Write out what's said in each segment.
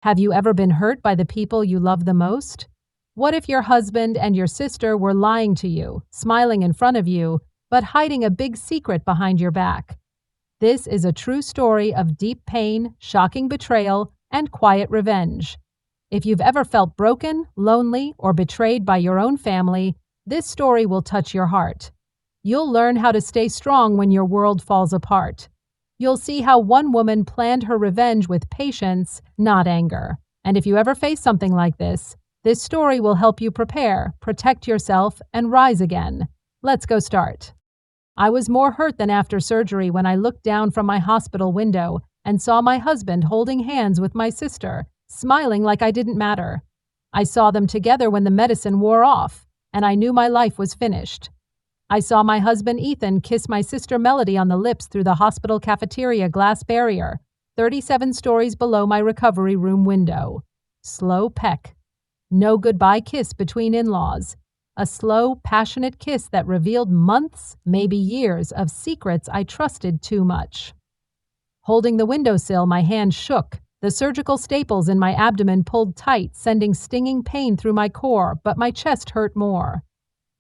Have you ever been hurt by the people you love the most? What if your husband and your sister were lying to you, smiling in front of you, but hiding a big secret behind your back? This is a true story of deep pain, shocking betrayal, and quiet revenge. If you've ever felt broken, lonely, or betrayed by your own family, this story will touch your heart. You'll learn how to stay strong when your world falls apart. You'll see how one woman planned her revenge with patience, not anger. And if you ever face something like this story will help you prepare, protect yourself, and rise again. Let's go start. I was more hurt than after surgery when I looked down from my hospital window and saw my husband holding hands with my sister, smiling like I didn't matter. I saw them together when the medicine wore off, and I knew my life was finished. I saw my husband Ethan kiss my sister Melody on the lips through the hospital cafeteria glass barrier, 37 stories below my recovery room window. Slow peck. No goodbye kiss between in-laws. A slow, passionate kiss that revealed months, maybe years, of secrets I trusted too much. Holding the windowsill, my hand shook. The surgical staples in my abdomen pulled tight, sending stinging pain through my core, but my chest hurt more.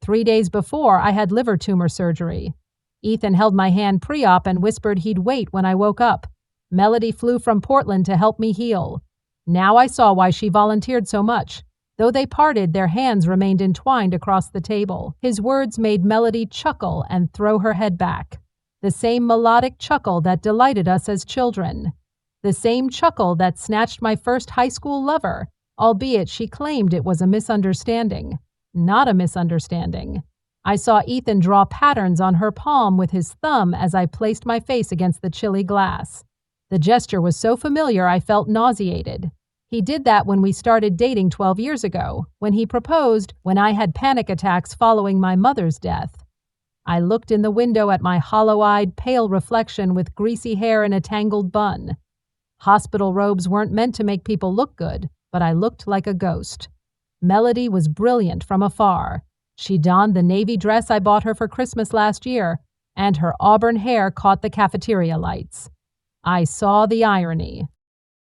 3 days before, I had liver tumor surgery. Ethan held my hand pre-op and whispered he'd wait when I woke up. Melody flew from Portland to help me heal. Now I saw why she volunteered so much. Though they parted, their hands remained entwined across the table. His words made Melody chuckle and throw her head back. The same melodic chuckle that delighted us as children. The same chuckle that snatched my first high school lover, albeit she claimed it was a misunderstanding. Not a misunderstanding. I saw Ethan draw patterns on her palm with his thumb as I placed my face against the chilly glass. The gesture was so familiar I felt nauseated. He did that when we started dating 12 years ago, when he proposed, when I had panic attacks following my mother's death. I looked in the window at my hollow-eyed, pale reflection with greasy hair in a tangled bun. Hospital robes weren't meant to make people look good, but I looked like a ghost. Melody was brilliant from afar. She donned the navy dress I bought her for Christmas last year, and her auburn hair caught the cafeteria lights. I saw the irony.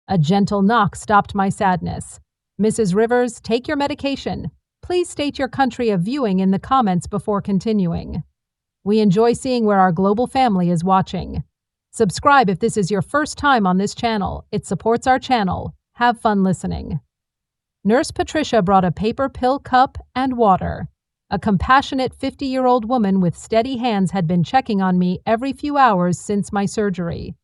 A gentle knock stopped my sadness. Mrs. Rivers, take your medication. Please state your country of viewing in the comments before continuing. We enjoy seeing where our global family is watching. Subscribe if this is your first time on this channel. It supports our channel. Have fun listening. Nurse Patricia brought a paper pill cup and water. A compassionate 50-year-old woman with steady hands had been checking on me every few hours since my surgery.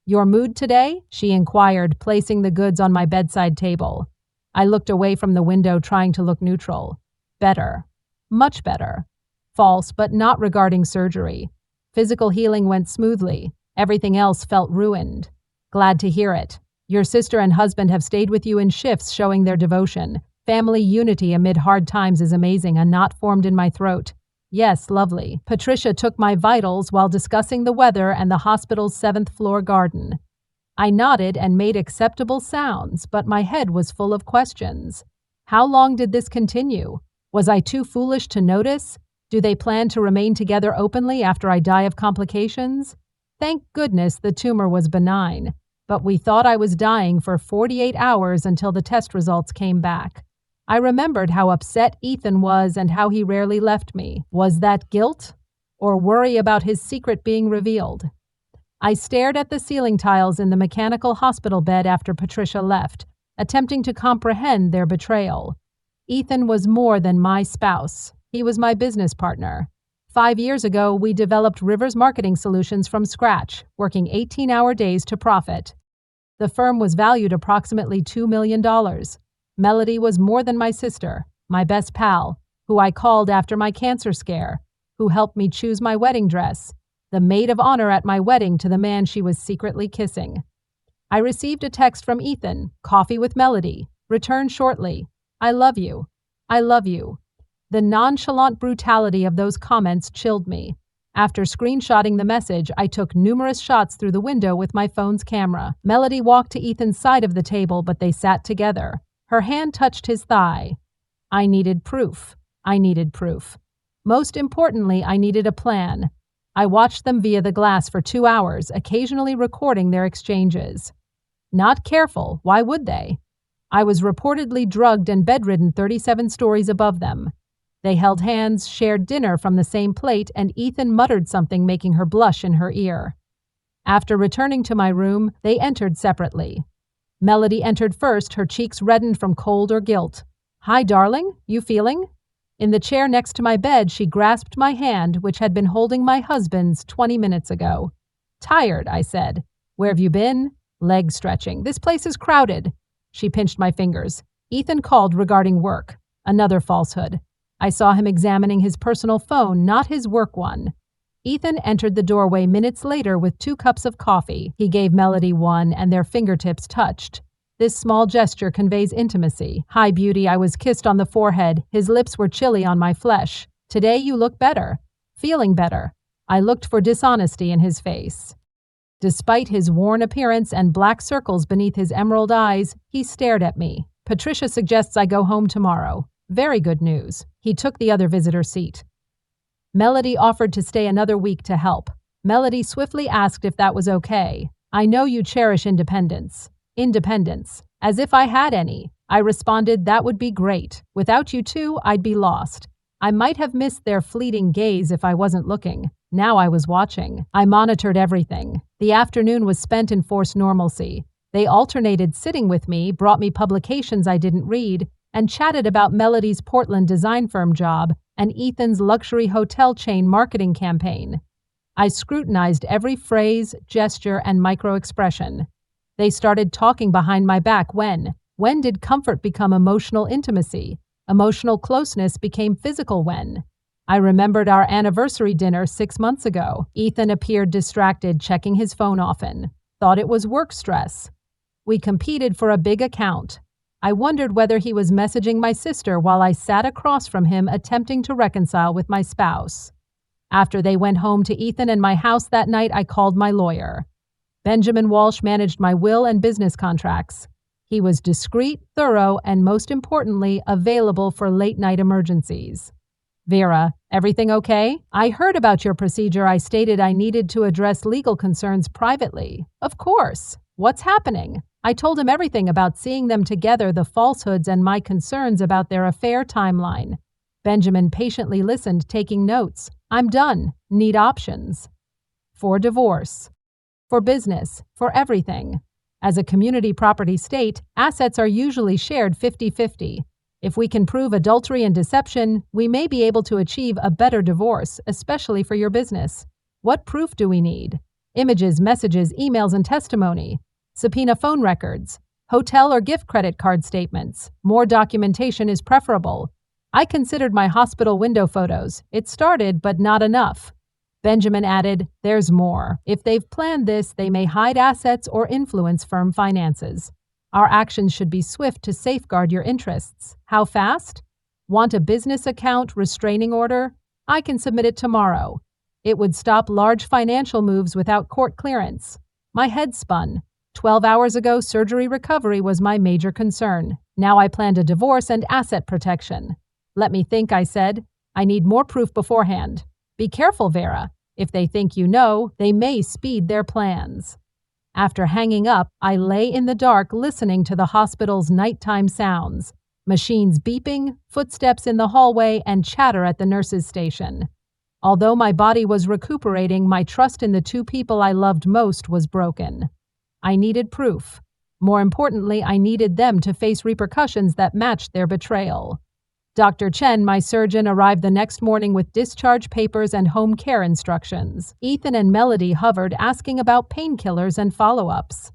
Your mood today? She inquired, placing the goods on my bedside table. I looked away from the window, trying to look neutral. Better. Much better. False, but not regarding surgery. Physical healing went smoothly. Everything else felt ruined. Glad to hear it. Your sister and husband have stayed with you in shifts, showing their devotion. Family unity amid hard times is amazing. A knot formed in my throat. Yes, lovely. Patricia took my vitals while discussing the weather and the hospital's 7th-floor garden. I nodded and made acceptable sounds, but my head was full of questions. How long did this continue? Was I too foolish to notice? Do they plan to remain together openly after I die of complications? Thank goodness the tumor was benign, but we thought I was dying for 48 hours until the test results came back. I remembered how upset Ethan was and how he rarely left me. Was that guilt? Or worry about his secret being revealed? I stared at the ceiling tiles in the mechanical hospital bed after Patricia left, attempting to comprehend their betrayal. Ethan was more than my spouse. He was my business partner. 5 years ago, we developed Rivers Marketing Solutions from scratch, working 18-hour days to profit. The firm was valued approximately $2 million. Melody was more than my sister, my best pal, who I called after my cancer scare, who helped me choose my wedding dress, the maid of honor at my wedding to the man she was secretly kissing. I received a text from Ethan, coffee with Melody, return shortly. I love you. I love you. The nonchalant brutality of those comments chilled me. After screenshotting the message, I took numerous shots through the window with my phone's camera. Melody walked to Ethan's side of the table, but they sat together. Her hand touched his thigh. I needed proof. I needed proof. Most importantly, I needed a plan. I watched them via the glass for 2 hours, occasionally recording their exchanges. Not careful, why would they? I was reportedly drugged and bedridden 37 stories above them. They held hands, shared dinner from the same plate, and Ethan muttered something making her blush in her ear. After returning to my room, they entered separately. Melody entered first, her cheeks reddened from cold or guilt. "Hi, darling, you feeling?" In the chair next to my bed, she grasped my hand, which had been holding my husband's 20 minutes ago. "Tired," I said. "Where have you been?" "Leg stretching. This place is crowded." She pinched my fingers. "Ethan called regarding work." Another falsehood. I saw him examining his personal phone, not his work one. Ethan entered the doorway minutes later with 2 cups of coffee. He gave Melody one, and their fingertips touched. This small gesture conveys intimacy. "Hi, beauty," I was kissed on the forehead. His lips were chilly on my flesh. "Today you look better." "Feeling better." I looked for dishonesty in his face. Despite his worn appearance and black circles beneath his emerald eyes, he stared at me. "Patricia suggests I go home tomorrow." Very good news. He took the other visitor seat. Melody offered to stay another week to help. Melody swiftly asked if that was okay. "I know you cherish independence." Independence. As if I had any. I responded, "That would be great. Without you two, I'd be lost." I might have missed their fleeting gaze if I wasn't looking. Now I was watching. I monitored everything. The afternoon was spent in forced normalcy. They alternated sitting with me, brought me publications I didn't read, and chatted about Melody's Portland design firm job and Ethan's luxury hotel chain marketing campaign. I scrutinized every phrase, gesture, and micro-expression. They started talking behind my back when? When did comfort become emotional intimacy? Emotional closeness became physical when? I remembered our anniversary dinner 6 months ago. Ethan appeared distracted, checking his phone often. Thought it was work stress. We competed for a big account. I wondered whether he was messaging my sister while I sat across from him attempting to reconcile with my spouse. After they went home to Ethan and my house that night, I called my lawyer. Benjamin Walsh managed my will and business contracts. He was discreet, thorough, and most importantly, available for late-night emergencies. "Vera, everything okay? I heard about your procedure. I stated I needed to address legal concerns privately." "Of course. What's happening?" I told him everything about seeing them together, the falsehoods, and my concerns about their affair timeline. Benjamin patiently listened, taking notes. "I'm done. Need options." For divorce. For business. For everything. As a community property state, assets are usually shared 50-50. If we can prove adultery and deception, we may be able to achieve a better divorce, especially for your business. What proof do we need? Images, messages, emails, and testimony. Subpoena phone records. Hotel or gift credit card statements. More documentation is preferable. I considered my hospital window photos. It started, but not enough. Benjamin added, "There's more. If they've planned this, they may hide assets or influence firm finances. Our actions should be swift to safeguard your interests." How fast? Want a business account restraining order? I can submit it tomorrow. It would stop large financial moves without court clearance. My head spun. 12 hours ago, surgery recovery was my major concern. Now I planned a divorce and asset protection. "Let me think," I said. "I need more proof beforehand." Be careful, Vera. If they think you know, they may speed their plans. After hanging up, I lay in the dark listening to the hospital's nighttime sounds. Machines beeping, footsteps in the hallway, and chatter at the nurses' station. Although my body was recuperating, my trust in the two people I loved most was broken. I needed proof. More importantly, I needed them to face repercussions that matched their betrayal. Dr. Chen, my surgeon, arrived the next morning with discharge papers and home care instructions. Ethan and Melody hovered, asking about painkillers and follow-ups.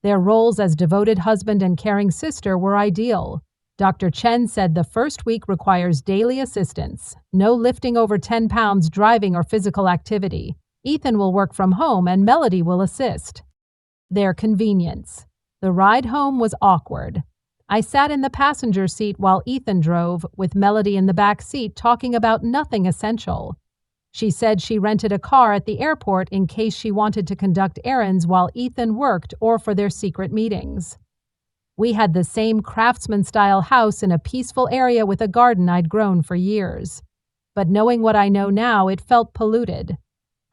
Their roles as devoted husband and caring sister were ideal. Dr. Chen said the first week requires daily assistance. No lifting over 10 pounds, driving, or physical activity. Ethan will work from home and Melody will assist. Their convenience. The ride home was awkward. I sat in the passenger seat while Ethan drove, with Melody in the back seat talking about nothing essential. She said she rented a car at the airport in case she wanted to conduct errands while Ethan worked or for their secret meetings. We had the same craftsman-style house in a peaceful area with a garden I'd grown for years. But knowing what I know now, it felt polluted.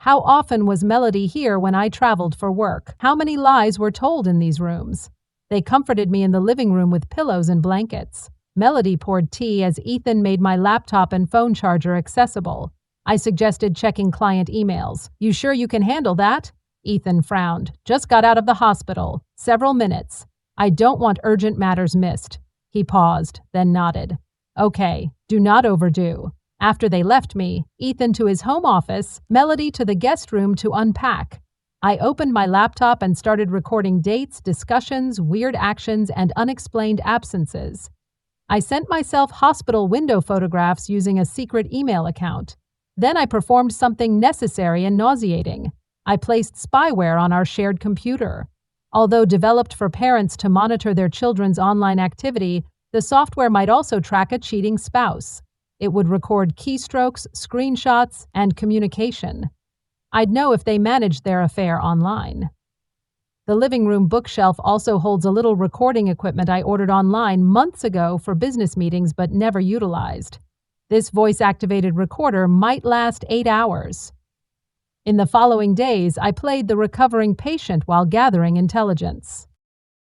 How often was Melody here when I traveled for work? How many lies were told in these rooms? They comforted me in the living room with pillows and blankets. Melody poured tea as Ethan made my laptop and phone charger accessible. I suggested checking client emails. You sure you can handle that? Ethan frowned. Just got out of the hospital. Several minutes. I don't want urgent matters missed. He paused, then nodded. Okay, do not overdo. After they left me, Ethan to his home office, Melody to the guest room to unpack. I opened my laptop and started recording dates, discussions, weird actions, and unexplained absences. I sent myself hospital window photographs using a secret email account. Then I performed something necessary and nauseating. I placed spyware on our shared computer. Although developed for parents to monitor their children's online activity, the software might also track a cheating spouse. It would record keystrokes, screenshots, and communication. I'd know if they managed their affair online. The living room bookshelf also holds a little recording equipment I ordered online months ago for business meetings but never utilized. This voice-activated recorder might last 8 hours. In the following days, I played the recovering patient while gathering intelligence.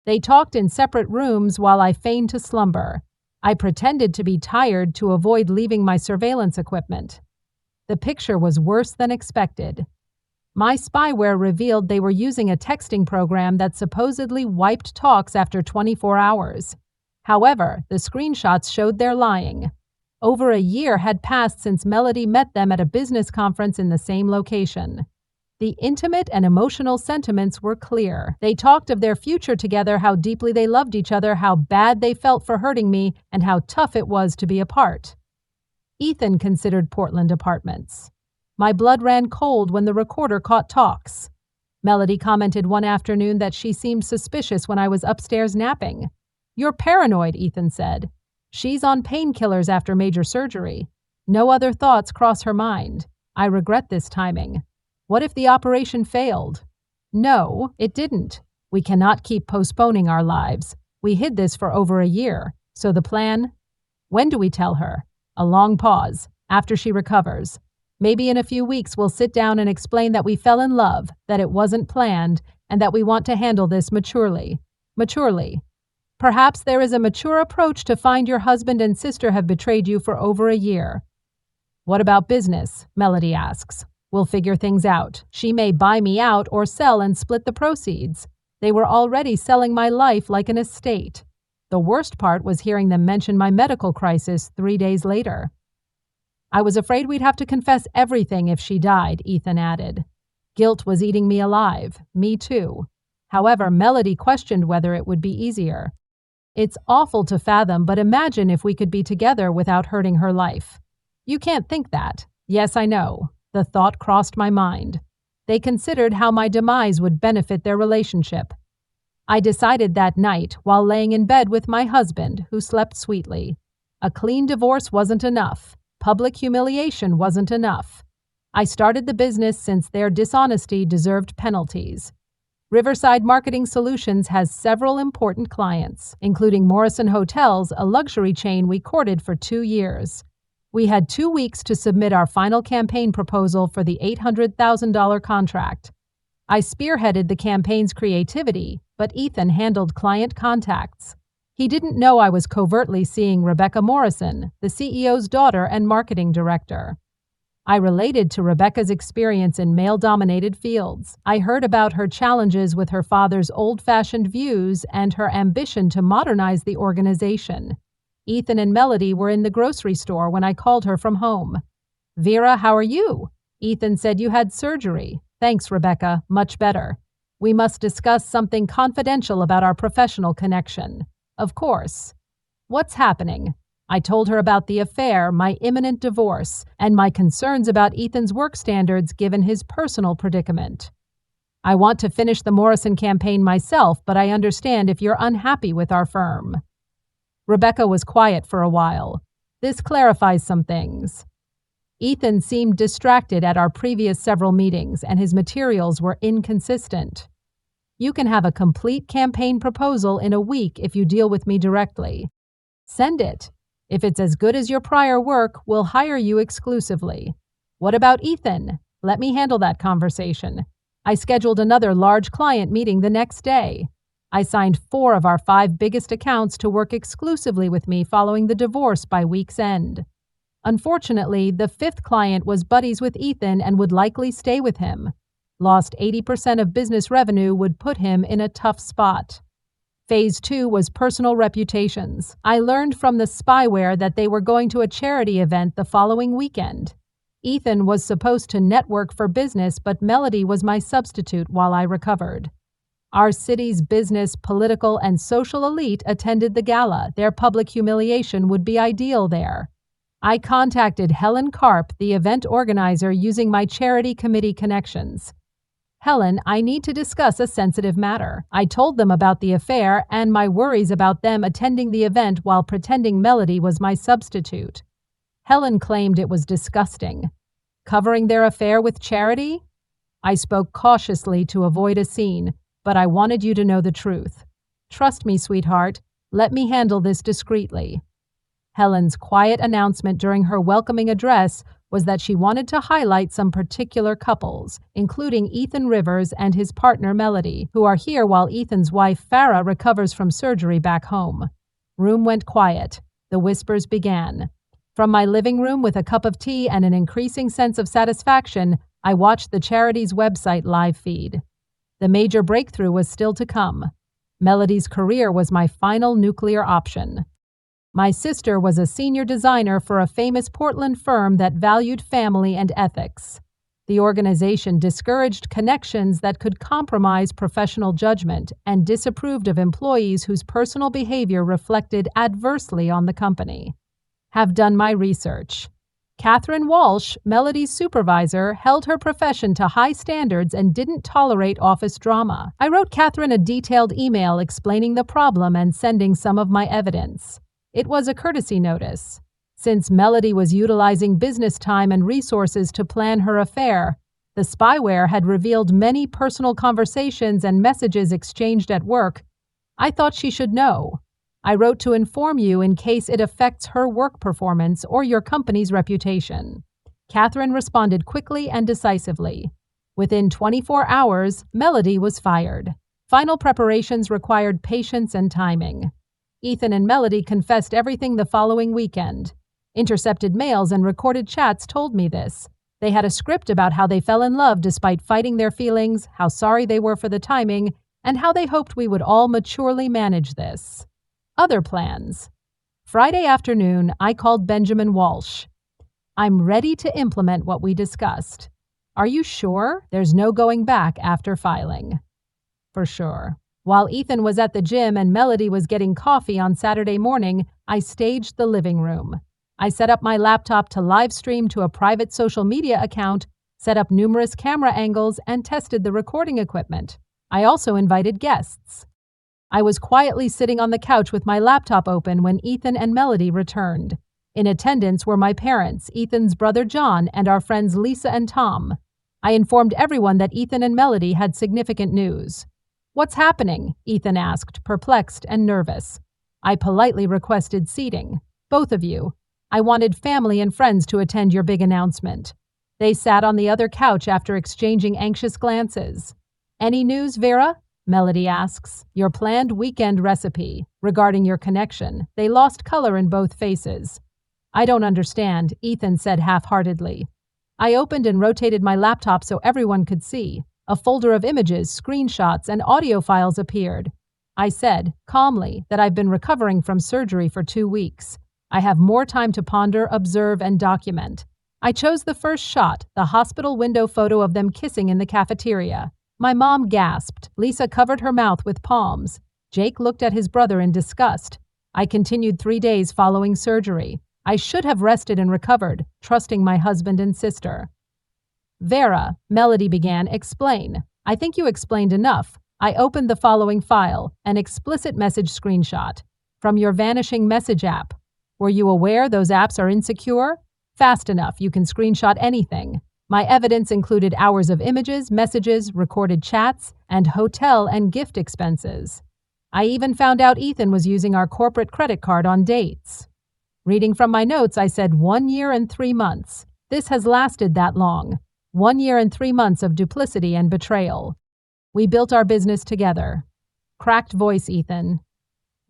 They talked in separate rooms while I feigned to slumber. I pretended to be tired to avoid leaving my surveillance equipment. The picture was worse than expected. My spyware revealed they were using a texting program that supposedly wiped talks after 24 hours. However, the screenshots showed they're lying. Over a year had passed since Melody met them at a business conference in the same location. The intimate and emotional sentiments were clear. They talked of their future together, how deeply they loved each other, how bad they felt for hurting me, and how tough it was to be apart. Ethan considered Portland apartments. My blood ran cold when the recorder caught talks. Melody commented one afternoon that she seemed suspicious when I was upstairs napping. "You're paranoid," Ethan said. "She's on painkillers after major surgery." No other thoughts cross her mind. I regret this timing. What if the operation failed? No, it didn't. We cannot keep postponing our lives. We hid this for over a year. So the plan? When do we tell her? A long pause. After she recovers. Maybe in a few weeks we'll sit down and explain that we fell in love, that it wasn't planned, and that we want to handle this maturely. Maturely. Perhaps there is a mature approach to find your husband and sister have betrayed you for over a year. What about business? Melody asks. We'll figure things out. She may buy me out or sell and split the proceeds. They were already selling my life like an estate. The worst part was hearing them mention my medical crisis 3 days later. I was afraid we'd have to confess everything if she died, Ethan added. Guilt was eating me alive. Me too. However, Melody questioned whether it would be easier. It's awful to fathom, but imagine if we could be together without hurting her life. You can't think that. Yes, I know. The thought crossed my mind. They considered how my demise would benefit their relationship. I decided that night while laying in bed with my husband, who slept sweetly. A clean divorce wasn't enough. Public humiliation wasn't enough. I started the business since their dishonesty deserved penalties. Riverside Marketing Solutions has several important clients, including Morrison Hotels, a luxury chain we courted for 2 years. We had 2 weeks to submit our final campaign proposal for the $800,000 contract. I spearheaded the campaign's creativity, but Ethan handled client contacts. He didn't know I was covertly seeing Rebecca Morrison, the CEO's daughter and marketing director. I related to Rebecca's experience in male-dominated fields. I heard about her challenges with her father's old-fashioned views and her ambition to modernize the organization. Ethan and Melody were in the grocery store when I called her from home. "Vera, how are you?" Ethan said you had surgery. "Thanks, Rebecca. Much better. We must discuss something confidential about our professional connection." "Of course." "What's happening?" I told her about the affair, my imminent divorce, and my concerns about Ethan's work standards given his personal predicament. "I want to finish the Morrison campaign myself, but I understand if you're unhappy with our firm." Rebecca was quiet for a while. "This clarifies some things." Ethan seemed distracted at our previous several meetings, and his materials were inconsistent. "You can have a complete campaign proposal in a week if you deal with me directly. Send it. If it's as good as your prior work, we'll hire you exclusively." "What about Ethan?" Let me handle that conversation. I scheduled another large client meeting the next day. I signed 4 of our 5 biggest accounts to work exclusively with me following the divorce by week's end. Unfortunately, the 5th client was buddies with Ethan and would likely stay with him. Lost 80% of business revenue would put him in a tough spot. Phase 2 was personal reputations. I learned from the spyware that they were going to a charity event the following weekend. Ethan was supposed to network for business, but Melody was my substitute while I recovered. Our city's business, political, and social elite attended the gala. Their public humiliation would be ideal there. I contacted Helen Karp, the event organizer, using my charity committee connections. Helen, I need to discuss a sensitive matter. I told them about the affair and my worries about them attending the event while pretending Melody was my substitute. Helen claimed it was disgusting. Covering their affair with charity? I spoke cautiously to avoid a scene, but I wanted you to know the truth. Trust me, sweetheart. Let me handle this discreetly. Helen's quiet announcement during her welcoming address was that she wanted to highlight some particular couples, including Ethan Rivers and his partner Melody, who are here while Ethan's wife Farah recovers from surgery back home. Room went quiet. The whispers began. From my living room with a cup of tea and an increasing sense of satisfaction, I watched the charity's website live feed. The major breakthrough was still to come. Melody's career was my final nuclear option. My sister was a senior designer for a famous Portland firm that valued family and ethics. The organization discouraged connections that could compromise professional judgment and disapproved of employees whose personal behavior reflected adversely on the company. Have done my research. Catherine Walsh, Melody's supervisor, held her profession to high standards and didn't tolerate office drama. I wrote Catherine a detailed email explaining the problem and sending some of my evidence. It was a courtesy notice. Since Melody was utilizing business time and resources to plan her affair, the spyware had revealed many personal conversations and messages exchanged at work. I thought she should know. I wrote to inform you in case it affects her work performance or your company's reputation. Catherine responded quickly and decisively. Within 24 hours, Melody was fired. Final preparations required patience and timing. Ethan and Melody confessed everything the following weekend. Intercepted mails and recorded chats told me this. They had a script about how they fell in love despite fighting their feelings, how sorry they were for the timing, and how they hoped we would all maturely manage this. Other plans. Friday afternoon, I called Benjamin Walsh. I'm ready to implement what we discussed. Are you sure? There's no going back after filing. For sure. While Ethan was at the gym and Melody was getting coffee on Saturday morning, I staged the living room. I set up my laptop to live stream to a private social media account, set up numerous camera angles, and tested the recording equipment. I also invited guests. I was quietly sitting on the couch with my laptop open when Ethan and Melody returned. In attendance were my parents, Ethan's brother John, and our friends Lisa and Tom. I informed everyone that Ethan and Melody had significant news. What's happening? Ethan asked, perplexed and nervous. I politely requested seating. Both of you. I wanted family and friends to attend your big announcement. They sat on the other couch after exchanging anxious glances. Any news, Vera? Melody asks. Your planned weekend recipe. Regarding your connection. They lost color in both faces. I don't understand, Ethan said half-heartedly. I opened and rotated my laptop so everyone could see. A folder of images, screenshots, and audio files appeared. I said, calmly, that I've been recovering from surgery for 2 weeks. I have more time to ponder, observe, and document. I chose the first shot, the hospital window photo of them kissing in the cafeteria. My mom gasped. Lisa covered her mouth with palms. Jake looked at his brother in disgust. I continued 3 days following surgery. I should have rested and recovered, trusting my husband and sister. Vera, Melody began, explain. I think you explained enough. I opened the following file, an explicit message screenshot. From your vanishing message app. Were you aware those apps are insecure? Fast enough, you can screenshot anything. My evidence included hours of images, messages, recorded chats, and hotel and gift expenses. I even found out Ethan was using our corporate credit card on dates. Reading from my notes, I said 1 year and 3 months. This has lasted that long. 1 year and 3 months of duplicity and betrayal. We built our business together. Cracked voice, Ethan.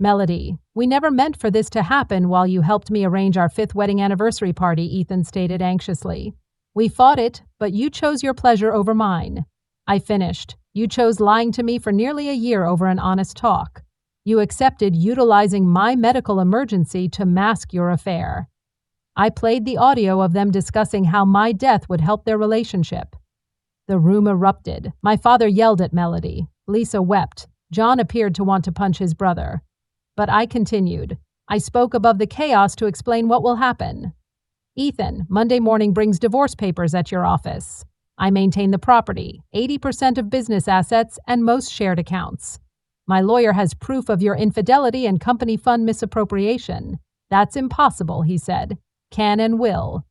Melody, we never meant for this to happen while you helped me arrange our 5th wedding anniversary party, Ethan stated anxiously. We fought it, but you chose your pleasure over mine. I finished. You chose lying to me for nearly a year over an honest talk. You accepted utilizing my medical emergency to mask your affair. I played the audio of them discussing how my death would help their relationship. The room erupted. My father yelled at Melody. Lisa wept. John appeared to want to punch his brother. But I continued. I spoke above the chaos to explain what will happen. Ethan, Monday morning brings divorce papers at your office. I maintain the property, 80% of business assets, and most shared accounts. My lawyer has proof of your infidelity and company fund misappropriation. That's impossible, he said. Can and will.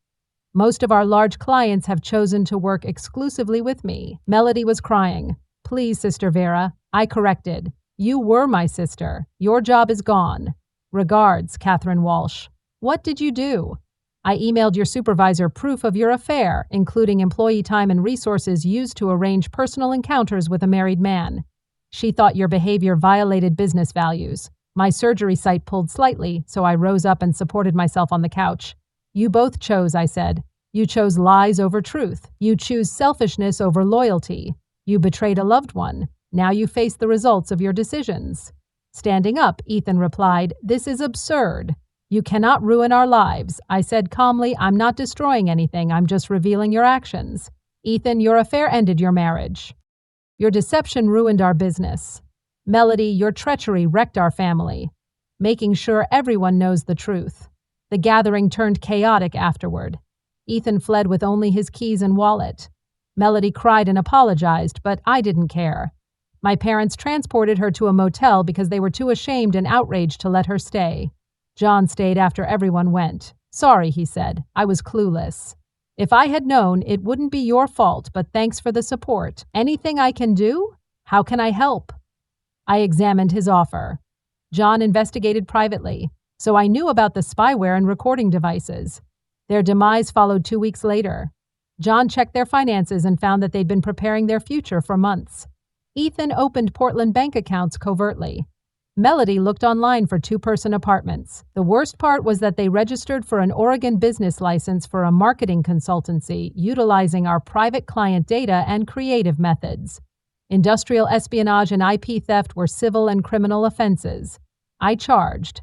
Most of our large clients have chosen to work exclusively with me. Melody was crying. Please, Sister Vera. I corrected. You were my sister. Your job is gone. Regards, Catherine Walsh. What did you do? I emailed your supervisor proof of your affair, including employee time and resources used to arrange personal encounters with a married man. She thought your behavior violated business values. My surgery site pulled slightly, so I rose up and supported myself on the couch. You both chose, I said. You chose lies over truth. You choose selfishness over loyalty. You betrayed a loved one. Now you face the results of your decisions. Standing up, Ethan replied, This is absurd. You cannot ruin our lives. I said calmly, I'm not destroying anything, I'm just revealing your actions. Ethan, your affair ended your marriage. Your deception ruined our business. Melody, your treachery wrecked our family, making sure everyone knows the truth. The gathering turned chaotic afterward. Ethan fled with only his keys and wallet. Melody cried and apologized, but I didn't care. My parents transported her to a motel because they were too ashamed and outraged to let her stay. John stayed after everyone went. Sorry, he said. I was clueless. If I had known, it wouldn't be your fault, but thanks for the support. Anything I can do? How can I help? I examined his offer. John investigated privately, so I knew about the spyware and recording devices. Their demise followed 2 weeks later. John checked their finances and found that they'd been preparing their future for months. Ethan opened Portland bank accounts covertly. Melody looked online for 2-person apartments. The worst part was that they registered for an Oregon business license for a marketing consultancy utilizing our private client data and creative methods. Industrial espionage and IP theft were civil and criminal offenses. I charged.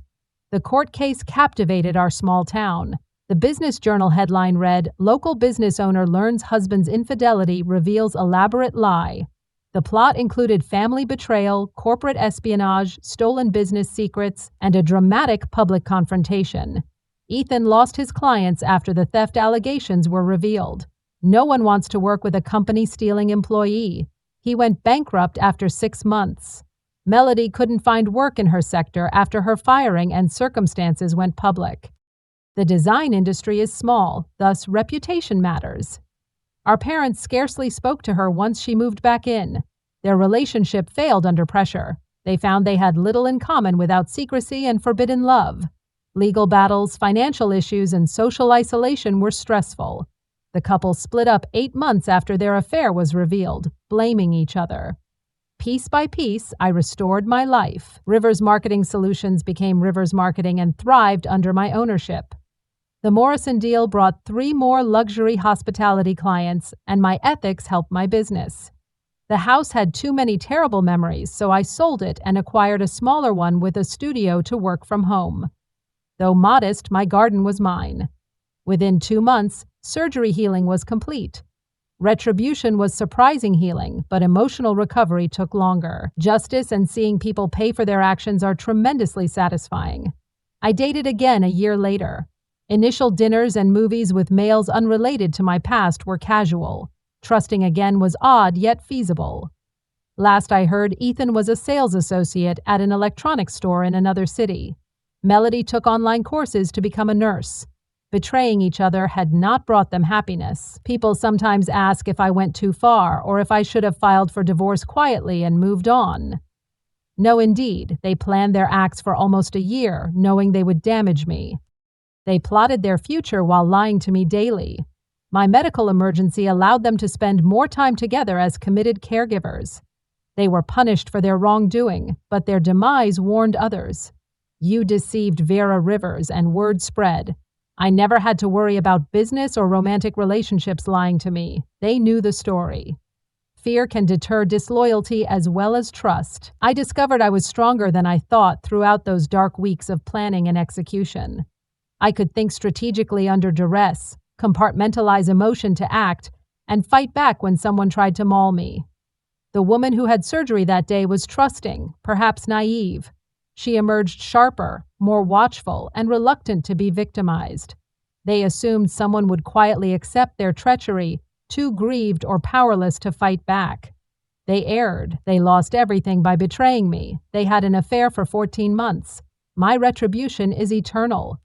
The court case captivated our small town. The Business Journal headline read, Local business owner learns husband's infidelity, reveals elaborate lie. The plot included family betrayal, corporate espionage, stolen business secrets, and a dramatic public confrontation. Ethan lost his clients after the theft allegations were revealed. No one wants to work with a company-stealing employee. He went bankrupt after 6 months. Melody couldn't find work in her sector after her firing and circumstances went public. The design industry is small, thus reputation matters. Our parents scarcely spoke to her once she moved back in. Their relationship failed under pressure. They found they had little in common without secrecy and forbidden love. Legal battles, financial issues, and social isolation were stressful. The couple split up 8 months after their affair was revealed, blaming each other. Piece by piece, I restored my life. Rivers Marketing Solutions became Rivers Marketing and thrived under my ownership. The Morrison deal brought 3 more luxury hospitality clients, and my ethics helped my business. The house had too many terrible memories, so I sold it and acquired a smaller one with a studio to work from home. Though modest, my garden was mine. Within 2 months, surgery healing was complete. Retribution was surprising healing, but emotional recovery took longer. Justice and seeing people pay for their actions are tremendously satisfying. I dated again a year later. Initial dinners and movies with males unrelated to my past were casual. Trusting again was odd yet feasible. Last I heard, Ethan was a sales associate at an electronics store in another city. Melody took online courses to become a nurse. Betraying each other had not brought them happiness. People sometimes ask if I went too far or if I should have filed for divorce quietly and moved on. No, indeed, they planned their acts for almost a year, knowing they would damage me. They plotted their future while lying to me daily. My medical emergency allowed them to spend more time together as committed caregivers. They were punished for their wrongdoing, but their demise warned others. You deceived Vera Rivers, and word spread. I never had to worry about business or romantic relationships lying to me. They knew the story. Fear can deter disloyalty as well as trust. I discovered I was stronger than I thought throughout those dark weeks of planning and execution. I could think strategically under duress, compartmentalize emotion to act, and fight back when someone tried to maul me. The woman who had surgery that day was trusting, perhaps naive. She emerged sharper, more watchful, and reluctant to be victimized. They assumed someone would quietly accept their treachery, too grieved or powerless to fight back. They erred. They lost everything by betraying me. They had an affair for 14 months. My retribution is eternal.